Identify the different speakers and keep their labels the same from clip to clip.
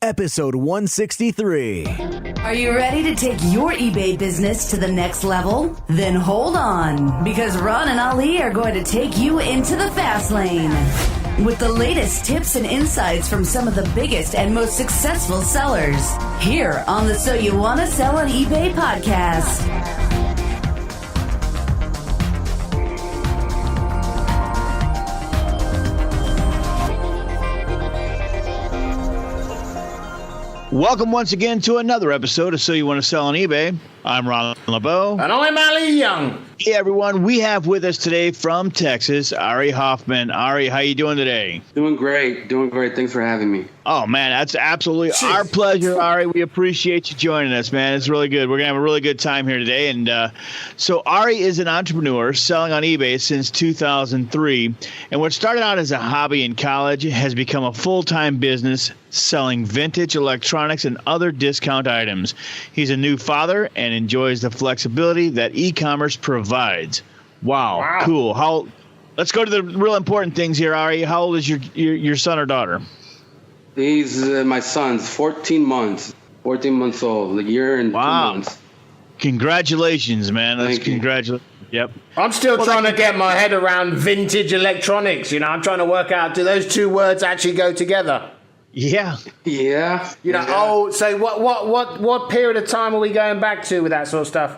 Speaker 1: episode 163.
Speaker 2: Are you ready to take your eBay business to the next level? Then hold on, because Ron and Ali are going to take you into the fast lane with the latest tips and insights from some of the biggest and most successful sellers here on the So You Want to Sell on eBay podcast.
Speaker 3: Welcome once again to another episode of So You Want to Sell on eBay. I'm Ron LeBeau.
Speaker 4: And I'm Ali Young.
Speaker 3: Hey, everyone. We have with us today from Texas, Ari Hofman. Ari, how you doing today?
Speaker 5: Doing great. Thanks for having me.
Speaker 3: Oh, man, that's absolutely our pleasure, Ari. We appreciate you joining us, man. It's really good. We're going to have a really good time here today. And so Ari is an entrepreneur selling on eBay since 2003. And what started out as a hobby in college has become a full-time business selling vintage electronics and other discount items. He's a new father and enjoys the flexibility that e-commerce provides. Wow. Cool. Let's go to the real important things here, Ari. How old is your son or daughter?
Speaker 5: He's my son's 14 months old, a year and 2 months.
Speaker 3: Congratulations, man.
Speaker 5: Congratulations.
Speaker 3: Yep.
Speaker 4: I'm still trying to get my head around vintage electronics. You know, I'm trying to work out, do those two words actually go together?
Speaker 3: Yeah.
Speaker 5: Yeah.
Speaker 4: You know, so what period of time are we going back to with that sort of stuff?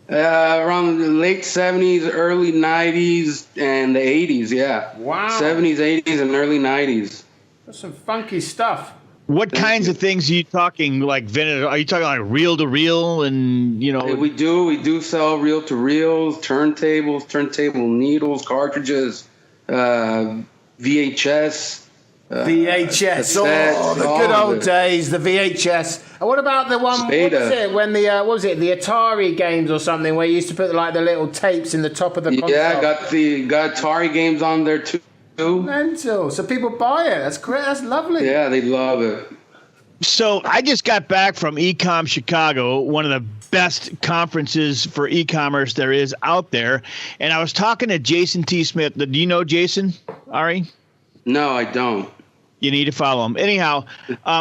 Speaker 5: Around the late 70s, early 90s, and the 80s, yeah.
Speaker 4: Wow.
Speaker 5: 70s, 80s, and early 90s.
Speaker 4: That's some funky stuff.
Speaker 3: What kinds of things are you talking, like vintage? Are you talking like reel-to-reel and, you know?
Speaker 5: We do sell reel-to-reels, turntables, turntable needles, cartridges, VHS.
Speaker 4: VHS, the good old days, the VHS. And what about the one? What was it when the the Atari games or something where you used to put like the little tapes in the top of the console?
Speaker 5: Yeah, got Atari games on there too.
Speaker 4: Mental. So people buy it. That's great. That's lovely.
Speaker 5: Yeah, they love it.
Speaker 3: So I just got back from eCom Chicago, one of the best conferences for e-commerce there is out there, and I was talking to Jason T. Smith. Do you know Jason, Ari?
Speaker 5: No, I don't.
Speaker 3: You need to follow him. Anyhow,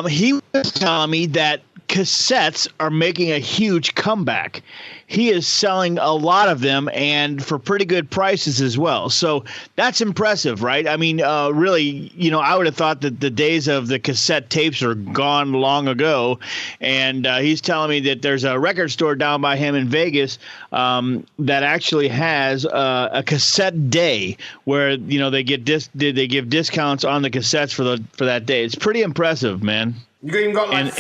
Speaker 3: he was telling me that cassettes are making a huge comeback. He is selling a lot of them and for pretty good prices as well. So that's impressive, right? I mean, really, you know, I would have thought that the days of the cassette tapes are gone long ago. And he's telling me that there's a record store down by him in Vegas that actually has a cassette day where, you know, they give discounts on the cassettes for that day. It's pretty impressive, man.
Speaker 4: You even got like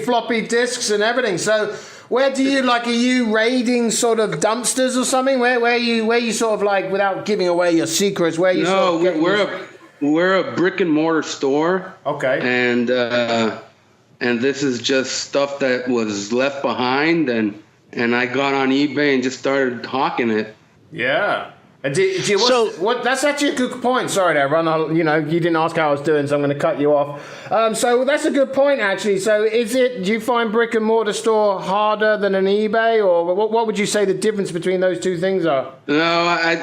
Speaker 4: floppy disks and everything. So where do you are you raiding sort of dumpsters or something? Where you sort of like, without giving away your secrets, where you
Speaker 5: No, we're a brick and mortar store.
Speaker 4: Okay.
Speaker 5: And this is just stuff that was left behind, and I got on eBay and just started hawking it.
Speaker 4: Yeah. That's actually a good point. Sorry there, Ron. You didn't ask how I was doing, so I'm going to cut you off. So that's a good point, actually. So do you find brick and mortar store harder than an eBay, or what would you say the difference between those two things are?
Speaker 5: No,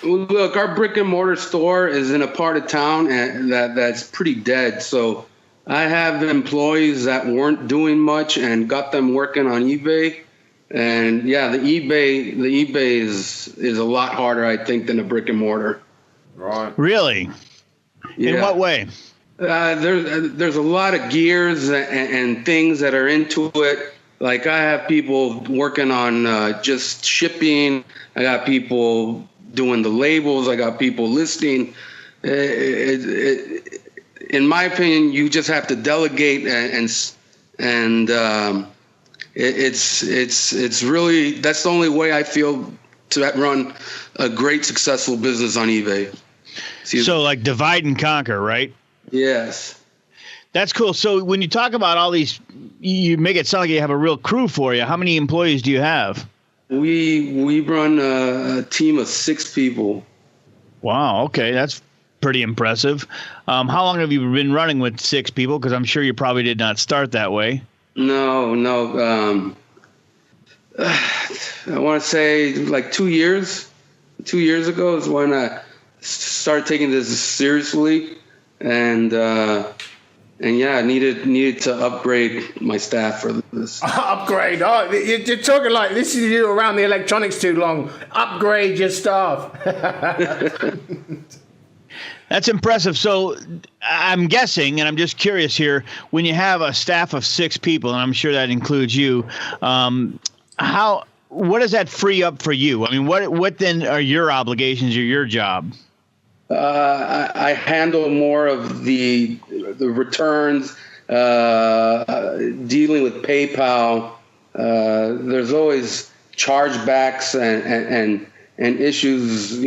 Speaker 5: look, our brick and mortar store is in a part of town that's pretty dead. So I have employees that weren't doing much and got them working on eBay. And yeah, the eBay is a lot harder, I think, than a brick and mortar.
Speaker 3: Right. Really?
Speaker 5: Yeah.
Speaker 3: In what way?
Speaker 5: There's a lot of gears and things that are into it. Like I have people working on just shipping. I got people doing the labels. I got people listing. In my opinion, you just have to delegate and it's really, that's the only way I feel to run a great successful business on eBay.
Speaker 3: So like divide and conquer, right?
Speaker 5: Yes.
Speaker 3: That's cool. So when you talk about all these, you make it sound like you have a real crew for you. How many employees do you have?
Speaker 5: We run a team of 6 people.
Speaker 3: Wow. Okay. That's pretty impressive. How long have you been running with 6 people? Because I'm sure you probably did not start that way.
Speaker 5: No. I want to say like 2 years. 2 years ago is when I started taking this seriously, and yeah, I needed to upgrade my staff for this.
Speaker 4: Upgrade? Oh, you're talking like this is you around the electronics too long. Upgrade your staff.
Speaker 3: That's impressive. So I'm guessing, and I'm just curious here, when you have a staff of 6 people, and I'm sure that includes you, what does that free up for you? I mean, what then are your obligations or your job?
Speaker 5: I handle more of the returns, dealing with PayPal. There's always chargebacks and issues,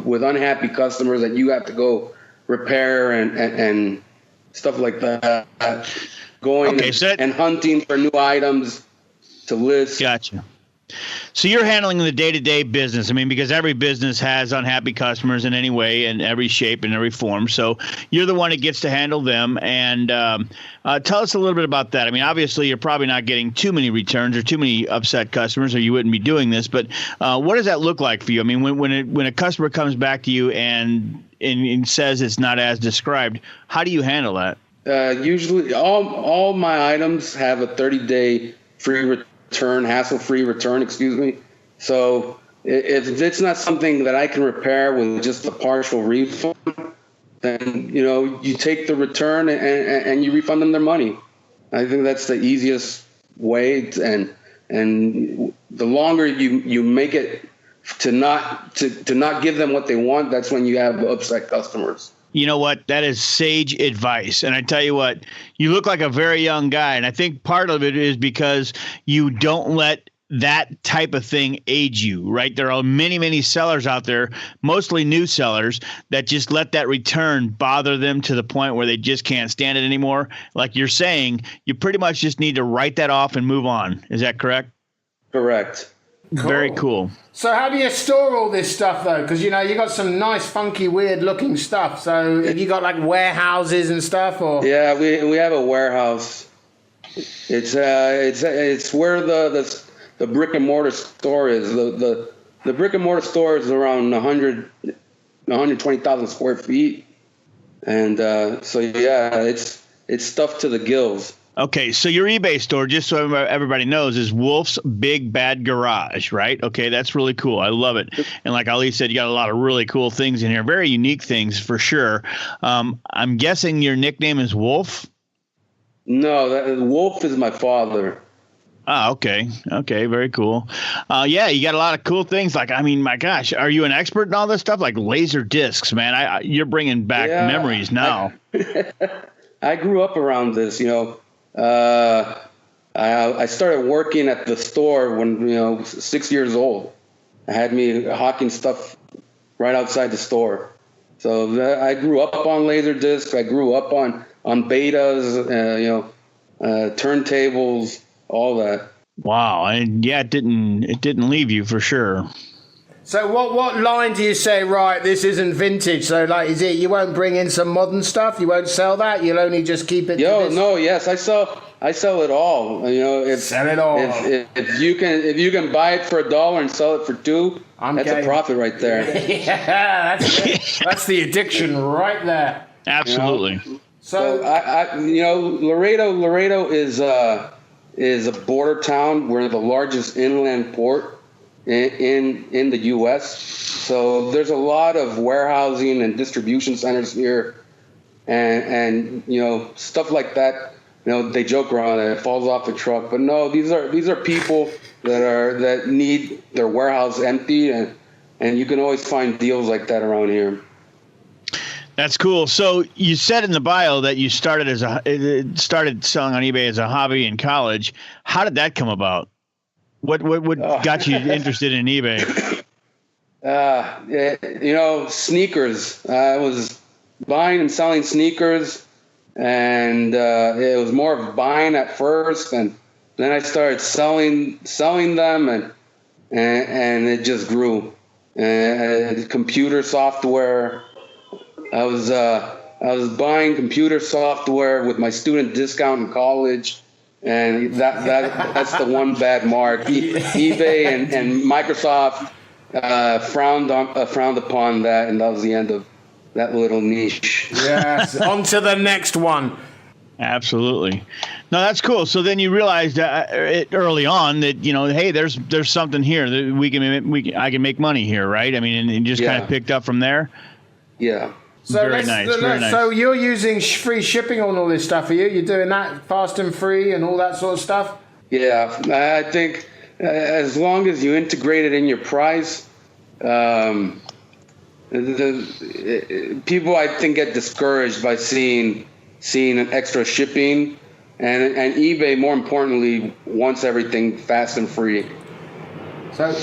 Speaker 5: with unhappy customers that you have to go repair and stuff like that. Going and hunting for new items to list.
Speaker 3: Gotcha. So you're handling the day-to-day business. I mean, because every business has unhappy customers in any way, in every shape, and every form. So you're the one that gets to handle them. And tell us a little bit about that. I mean, obviously, you're probably not getting too many returns or too many upset customers, or you wouldn't be doing this. But what does that look like for you? I mean, when a customer comes back to you and says it's not as described, how do you handle that?
Speaker 5: Usually, all my items have a 30-day free hassle-free return, So if it's not something that I can repair with just a partial refund, then, you take the return and you refund them their money. I think that's the easiest way. And the longer you make it to not give them what they want, that's when you have upset customers.
Speaker 3: You know what? That is sage advice. And I tell you what, you look like a very young guy. And I think part of it is because you don't let that type of thing age you, right? There are many, many sellers out there, mostly new sellers, that just let that return bother them to the point where they just can't stand it anymore. Like you're saying, you pretty much just need to write that off and move on. Is that correct?
Speaker 5: Correct.
Speaker 4: Cool.
Speaker 3: Very cool.
Speaker 4: So how do you store all this stuff, though? Because, you got some nice, funky, weird-looking stuff. So have you got, like, warehouses and stuff? Or
Speaker 5: yeah, we have a warehouse. It's where the brick-and-mortar store is. The brick-and-mortar store is around 120,000 square feet. And so, yeah, it's stuffed to the gills.
Speaker 3: Okay, so your eBay store, just so everybody knows, is Wolf's Big Bad Garage, right? Okay, that's really cool. I love it. And like Ali said, you got a lot of really cool things in here, very unique things for sure. I'm guessing your nickname is Wolf?
Speaker 5: No, Wolf is my father.
Speaker 3: Ah, okay. Okay, very cool. Yeah, you got a lot of cool things. Like, I mean, my gosh, are you an expert in all this stuff? Like laser discs, man. You're bringing back memories now.
Speaker 5: I grew up around this, I started working at the store when 6 years old. I had me hawking stuff right outside the store. So I grew up on laser discs. I grew up on betas, turntables, all that.
Speaker 3: Wow, and yeah, it didn't leave you for sure.
Speaker 4: So what line do you say, right, this isn't vintage? So, like, is it you won't bring in some modern stuff? You won't sell that? You'll only just keep it?
Speaker 5: Yes, I sell it all.
Speaker 4: Sell it all.
Speaker 5: If you can buy it for $1 and sell it for $2, that's a profit right there.
Speaker 4: Yeah, that's the addiction right there.
Speaker 3: Absolutely.
Speaker 5: So Laredo is a border town. We're the largest inland port in the U.S. So there's a lot of warehousing and distribution centers here, and stuff like that. They joke around that it falls off the truck, but no, these are people that need their warehouse empty, and you can always find deals like that around here.
Speaker 3: That's cool. So you said in the bio that you started selling on eBay as a hobby in college. How did that come about? What got you interested in eBay?
Speaker 5: Sneakers. I was buying and selling sneakers, and it was more of buying at first, and then I started selling them, and it just grew. Computer software. I was buying computer software with my student discount in college. And that's the one bad mark. eBay and Microsoft frowned upon that, and that was the end of that little niche.
Speaker 4: Yes, on to the next one.
Speaker 3: Absolutely. No, that's cool. So then you realized early on that, hey, there's something here that I can make money here, right? I mean, and just kind of picked up from there.
Speaker 5: Yeah.
Speaker 4: So
Speaker 3: very nice.
Speaker 4: So you're using free shipping on all this stuff, are you? You're doing that fast and free and all that sort of stuff?
Speaker 5: Yeah, I think as long as you integrate it in your price, the people I think get discouraged by seeing an extra shipping, and eBay, more importantly, wants everything fast and free.
Speaker 4: So,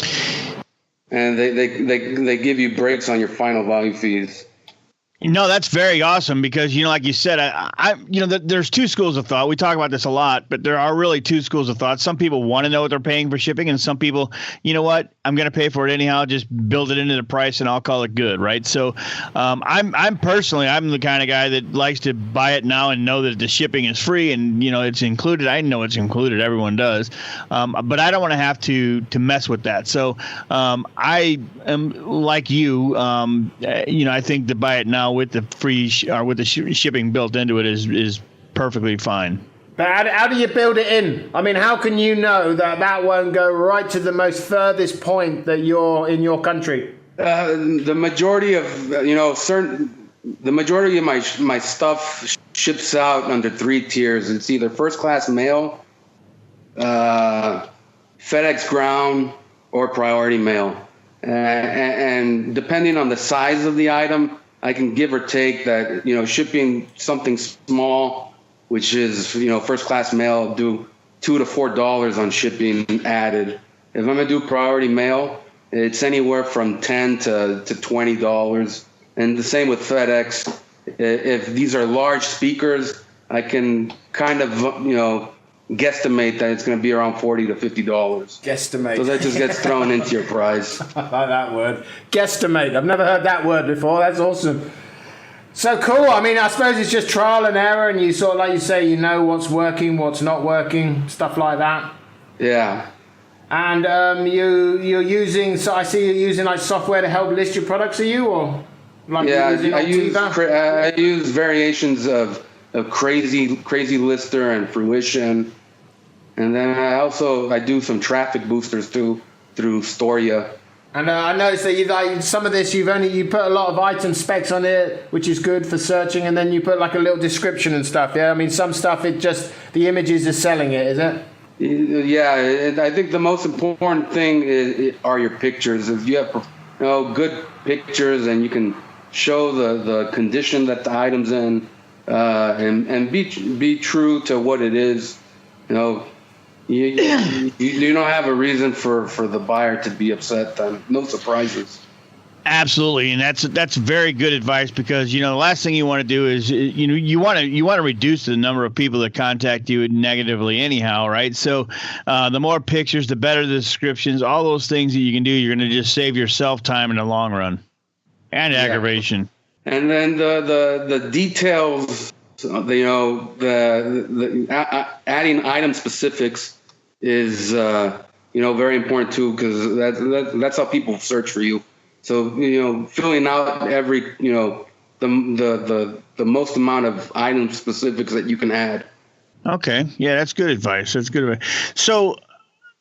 Speaker 5: and they give you breaks on your final value fees.
Speaker 3: No, that's very awesome because, like you said, there's two schools of thought. We talk about this a lot, but there are really two schools of thought. Some people want to know what they're paying for shipping, and some people, you know what, I'm going to pay for it anyhow. Just build it into the price, and I'll call it good, right? So, I'm the kind of guy that likes to buy it now and know that the shipping is free and it's included. I know it's included. Everyone does, but I don't want to have to mess with that. So, I am like you. I think to buy it now with the free with the shipping built into it is perfectly fine.
Speaker 4: But how do you build it in? I mean, how can you know that won't go right to the most furthest point that you're in your country?
Speaker 5: The majority of my stuff ships out under 3 tiers. It's either first class mail, FedEx ground, or priority mail. And depending on the size of the item, I can give or take that, shipping something small, which is, first class mail, do $2 to $4 on shipping added. If I'm going to do priority mail, it's anywhere from $10 to $20. And the same with FedEx. If these are large speakers, I can kind of, guesstimate that it's going to be around $40 to $50.
Speaker 4: Guesstimate.
Speaker 5: So that just gets thrown into your price.
Speaker 4: I like that word. Guesstimate. I've never heard that word before. That's awesome. So cool. I mean, I suppose it's just trial and error, and you sort of, like you say, what's working, what's not working, stuff like that.
Speaker 5: Yeah.
Speaker 4: And you're using, so I see you're using like software to help list your products, are you? Or like
Speaker 5: I use variations of Crazy Lister and Fruition, and then I do some traffic boosters too through Storia.
Speaker 4: And I noticed that some of this you put a lot of item specs on it, which is good for searching, and then you put like a little description and stuff. Yeah, I mean some stuff the images are selling it, is it?
Speaker 5: Yeah, I think the most important thing are your pictures. If you have good pictures and you can show the condition that the item's in. And be true to what it is. You don't have a reason for the buyer to be upset. Then no surprises.
Speaker 3: Absolutely, and that's very good advice because the last thing you want to do is you want to reduce the number of people that contact you negatively anyhow, right? So the more pictures, the better the descriptions, all those things that you can do. You're going to just save yourself time in the long run and aggravation.
Speaker 5: And then the details, adding item specifics is very important too, because that's how people search for you. So filling out every the most amount of item specifics that you can add. Okay,
Speaker 3: yeah, that's good advice. So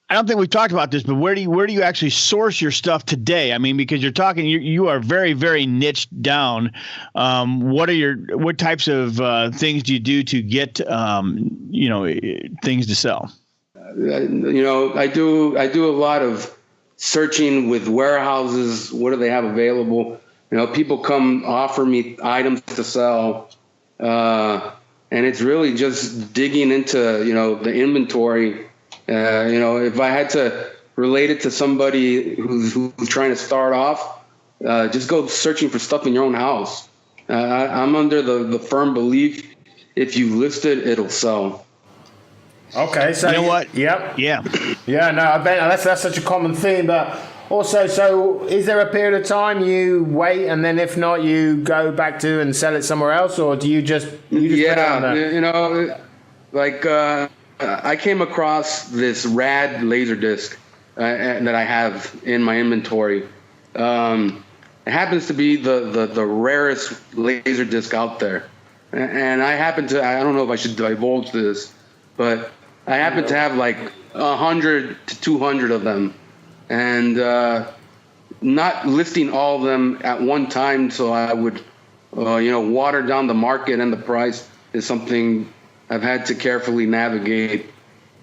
Speaker 3: I don't think we've talked about this, but where do you actually source your stuff today? I mean, because you are very, very niched down. What types of things do you do to get things to sell?
Speaker 5: I do a lot of searching with warehouses. What do they have available? People come offer me items to sell, and it's really just digging into the inventory. If I had to relate it to somebody who's trying to start off, just go searching for stuff in your own house. I'm under the firm belief if you list it, it'll sell.
Speaker 4: Okay, so
Speaker 3: you know what?
Speaker 4: Yep.
Speaker 3: Yeah.
Speaker 4: Yeah. No, I bet that's such a common theme. But also, so is there a period of time you wait, and then if not, you go back to and sell it somewhere else, or do you just put it on there?
Speaker 5: I came across this rad Laserdisc that I have in my inventory. It happens to be the rarest Laserdisc out there. and I happen to, I don't know if I should divulge this, but I happen to have like 100 to 200 of them, and not listing all of them at one time, so I would, water down the market and the price is something I've had to carefully navigate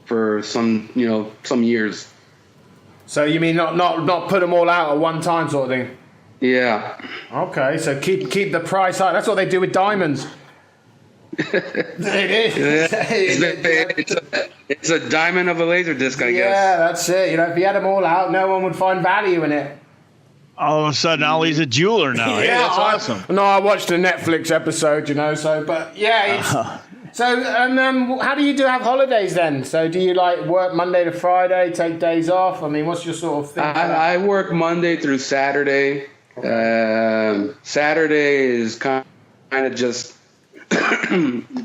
Speaker 5: for some years.
Speaker 4: So you mean not put them all out at one time, sort of thing?
Speaker 5: Yeah.
Speaker 4: Okay, so keep the price high. That's what they do with diamonds. It is.
Speaker 5: It's a diamond of a laser disc, I guess.
Speaker 4: Yeah, that's it. If you had them all out, no one would find value in it.
Speaker 3: All of a sudden, Ollie's a jeweler now. Yeah, that's awesome.
Speaker 4: I watched a Netflix episode, but yeah. So, how do you have holidays then? So, do you work Monday to Friday, take days off? I mean, what's your sort of thing?
Speaker 5: I work Monday through Saturday. Saturday is kind of just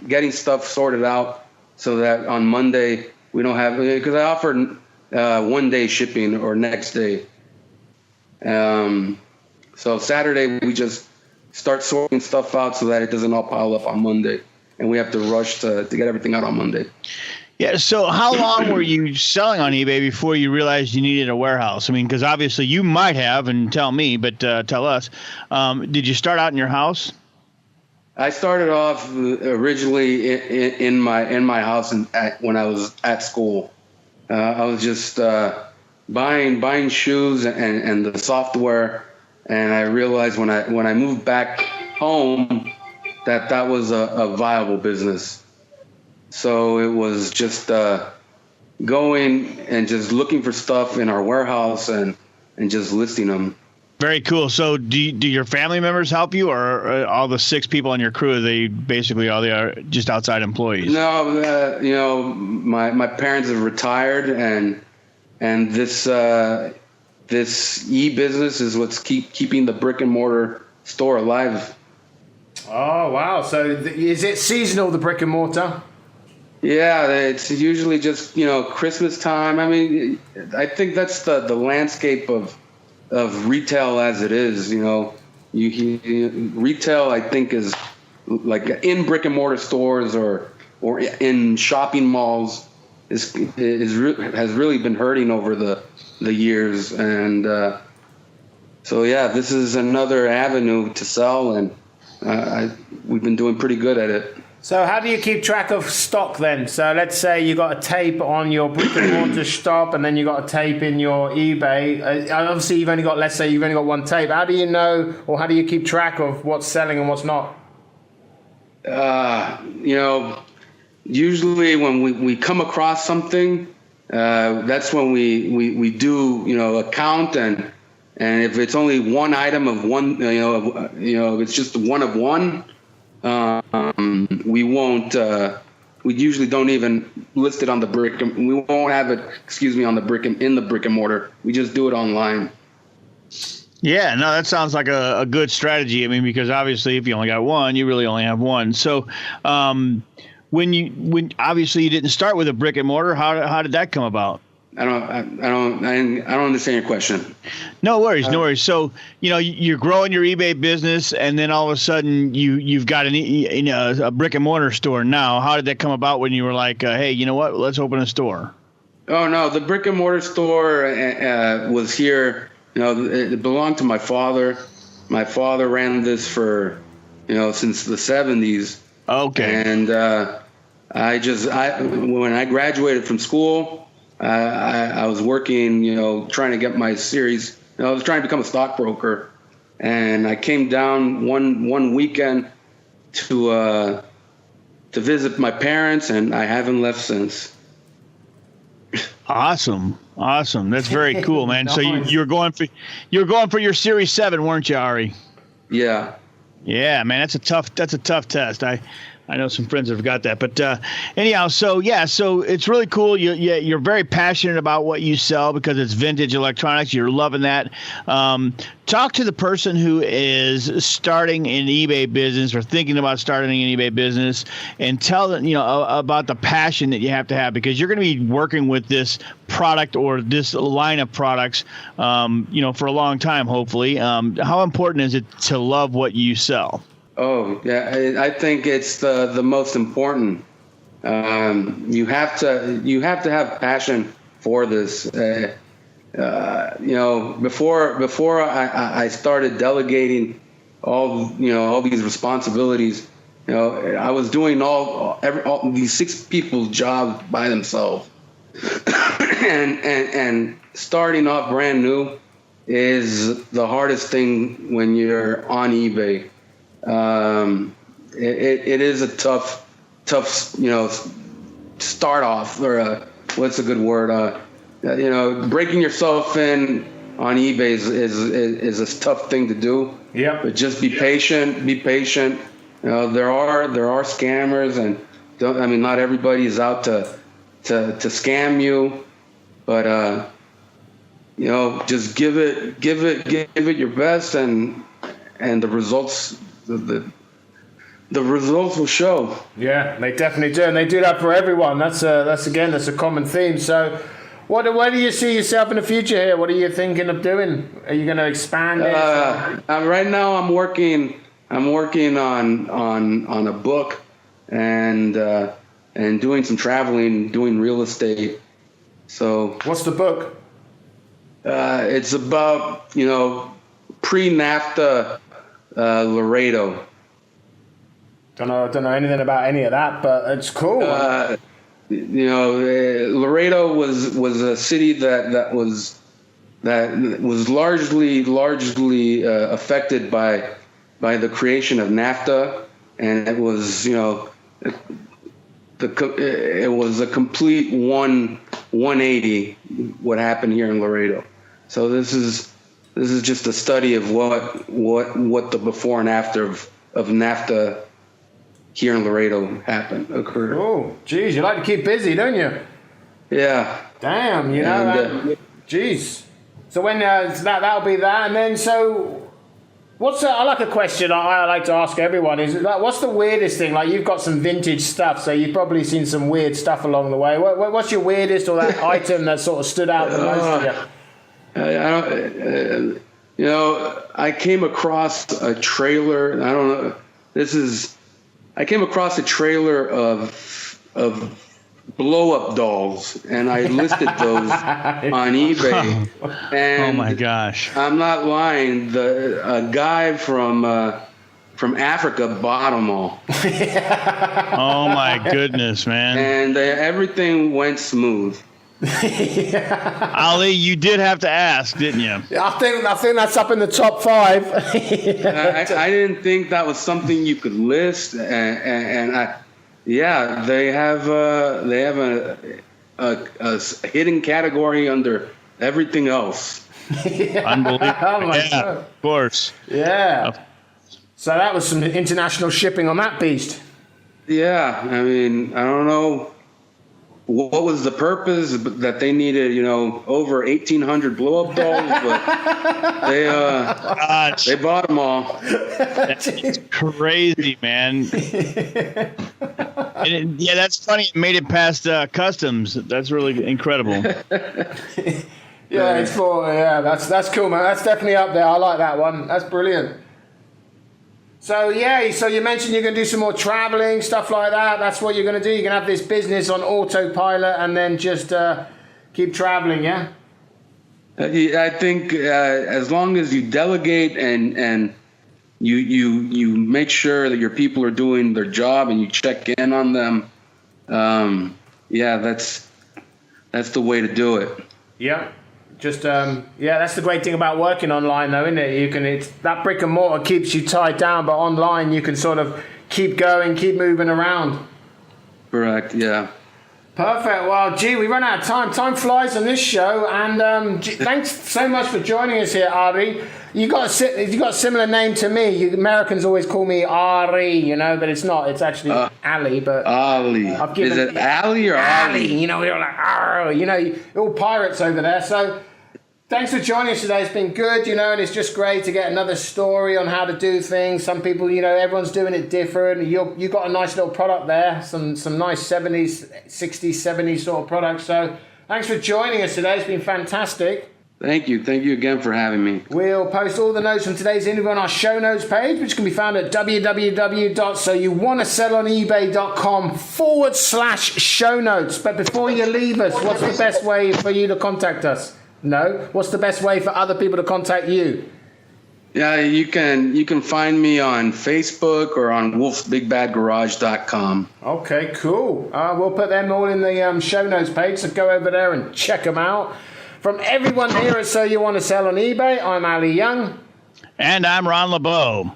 Speaker 5: getting stuff sorted out so that on Monday we don't have, because I offer 1 day shipping or next day. So Saturday we just start sorting stuff out so that it doesn't all pile up on Monday, and we have to rush to get everything out on Monday.
Speaker 3: Yeah. So how long were you selling on eBay before you realized you needed a warehouse? I mean, because obviously you might have, and tell me, but tell us, did you start out in your house?
Speaker 5: I started off originally in my house when I was at school. I was just buying shoes and the software, and I realized when I moved back home that was a viable business. So it was just going and just looking for stuff in our warehouse and just listing them.
Speaker 3: Very cool. So do your family members help you, or all the 6 people on your crew, they are just outside employees?
Speaker 5: No, my parents have retired, and this e-business is what's keeping the brick and mortar store alive.
Speaker 4: Oh, wow. So is it seasonal, the brick and mortar?
Speaker 5: Yeah, it's usually just, Christmas time. I mean, I think that's the landscape of retail as it is. Retail, I think, is like in brick and mortar stores or in shopping malls has really been hurting over the years. And so, yeah, this is another avenue to sell, and we've been doing pretty good at it.
Speaker 4: So how do you keep track of stock then? So let's say you got a tape on your brick and mortar shop, and then you got a tape in your eBay. Obviously, you've only got one tape. How do you know, or how do you keep track of what's selling and what's not?
Speaker 5: Usually when we come across something, that's when we do, a count, and if it's only one item of one, if it's just one of one, we won't. We usually don't even list it on the brick. We won't have it. On the brick in the brick and mortar. We just do it online.
Speaker 3: Yeah, no, that sounds like a good strategy. I mean, because obviously, if you only got one, you really only have one. So, when obviously you didn't start with a brick and mortar, how did that come about?
Speaker 5: I don't understand your question.
Speaker 3: No worries, no worries. So, you're growing your eBay business, and then all of a sudden you've got a brick and mortar store now. How did that come about when you were like, hey, you know what? Let's open a store.
Speaker 5: Oh, no, the brick and mortar store was here. It belonged to my father. My father ran this for, since the 70s.
Speaker 3: Okay.
Speaker 5: And when I graduated from school, I was working, trying to get my series. I was trying to become a stockbroker, and I came down one weekend to visit my parents, and I haven't left since.
Speaker 3: Awesome. That's very cool, man. Nice. So you're going for your Series 7, weren't you, Ari?
Speaker 5: Yeah.
Speaker 3: Yeah, man, that's a tough test. I know some friends have got that, but anyhow, so it's really cool. You're very passionate about what you sell because it's vintage electronics. You're loving that. Talk to the person who is starting an eBay business or thinking about starting an eBay business, and tell them about the passion that you have to have, because you're going to be working with this product or this line of products, for a long time, hopefully. How important is it to love what you sell?
Speaker 5: Oh yeah, I think it's the most important. You have to have passion for this. Before I started delegating all these responsibilities, I was doing all these 6 people's jobs by themselves, and starting off brand new is the hardest thing when you're on eBay. It is a tough, start off, or what's a good word? Breaking yourself in on eBay is a tough thing to do.
Speaker 4: Yeah.
Speaker 5: But just be patient. Be patient. There are scammers, and not everybody is out to scam you, but just give it your best, and the results the results will show.
Speaker 4: Yeah, they definitely do, and they do that for everyone. That's a common theme. So, where do you see yourself in the future here? What are you thinking of doing? Are you going to expand it?
Speaker 5: Right now, I'm working on a book, and doing some traveling, doing real estate. So,
Speaker 4: what's the book?
Speaker 5: It's about pre-NAFTA Laredo.
Speaker 4: Don't know anything about any of that, but it's cool.
Speaker 5: Laredo was a city that was largely affected by the creation of NAFTA, and it was it was a complete 180 what happened here in Laredo. So this is just a study of what the before and after of NAFTA here in Laredo occurred.
Speaker 4: Oh, geez, you like to keep busy, don't you?
Speaker 5: Yeah.
Speaker 4: Damn, geez. So when that'll be that, and then so I like a question I like to ask everyone is like, what's the weirdest thing? Like, you've got some vintage stuff, so you've probably seen some weird stuff along the way. What's your weirdest or that item that sort of stood out the most to you?
Speaker 5: I came across a trailer. I came across a trailer of blow-up dolls, and I listed those on eBay. And
Speaker 3: oh my gosh!
Speaker 5: I'm not lying. A guy from Africa bought them all.
Speaker 3: Oh my goodness, man!
Speaker 5: And everything went smooth.
Speaker 3: Ali, you did have to ask, didn't you?
Speaker 4: I think that's up in the top 5.
Speaker 5: I didn't think that was something you could list, and they have a hidden category under everything else.
Speaker 3: Unbelievable!
Speaker 4: Oh my God.
Speaker 3: Of course.
Speaker 4: Yeah. So that was some international shipping on that beast.
Speaker 5: Yeah, I don't know what was the purpose that they needed, over 1,800 blow-up dolls, but they bought them all.
Speaker 3: That's crazy, man. That's funny. It made it past customs. That's really incredible.
Speaker 4: That's cool, man. That's definitely up there. I like that one. That's brilliant. So you mentioned you're going to do some more traveling, stuff like that. That's what you're going to do. You're going to have this business on autopilot and then just keep traveling, yeah?
Speaker 5: I think as long as you delegate and you make sure that your people are doing their job and you check in on them, that's the way to do it.
Speaker 4: Yeah. Just that's the great thing about working online, though, isn't it? That brick and mortar keeps you tied down, but online you can sort of keep going, keep moving around.
Speaker 5: Correct. Yeah.
Speaker 4: Perfect. Well, gee, we run out of time. Time flies on this show, and thanks so much for joining us here, Ari. You got a similar name to me. You Americans always call me Ari, but it's not. It's actually Ali. But
Speaker 5: Ali. Is it Ali or Ali?
Speaker 4: We're like, Arr, you're all pirates over there. So thanks for joining us today. It's been good, and it's just great to get another story on how to do things. Some people, everyone's doing it different. You got a nice little product there, some nice 70s, 60s, 70s sort of products. So thanks for joining us today. It's been fantastic.
Speaker 5: Thank you. Thank you again for having me.
Speaker 4: We'll post all the notes from today's interview on our show notes page, which can be found at www.soyouwannaselloneebay.com/show notes. But before you leave us, what's the best way for you to contact us? No? What's the best way for other people to contact you?
Speaker 5: Yeah, you can find me on Facebook or on wolfsbigbadgarage.com.
Speaker 4: Okay, cool. We'll put them all in the show notes page, so go over there and check them out. From everyone here at So You Want to Sell on eBay, I'm Ali Young.
Speaker 3: And I'm Ron LeBeau.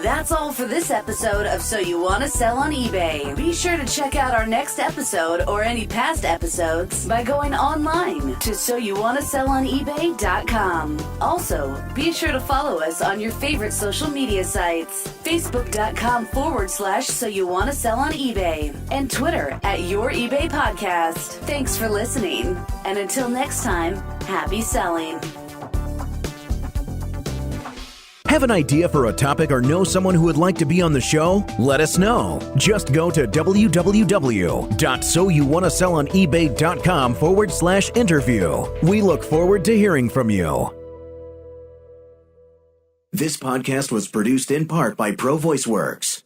Speaker 2: That's all for this episode of So You Want to Sell on eBay. Be sure to check out our next episode or any past episodes by going online to soyouwannaselloneebay.com. Also, be sure to follow us on your favorite social media sites, facebook.com/So You Want to Sell on eBay, and Twitter at Your eBay Podcast. Thanks for listening. And until next time, happy selling.
Speaker 1: Have an idea for a topic or know someone who would like to be on the show? Let us know. Just go to www.soyouwannaselloneebay.com/interview. We look forward to hearing from you. This podcast was produced in part by Pro Voice Works.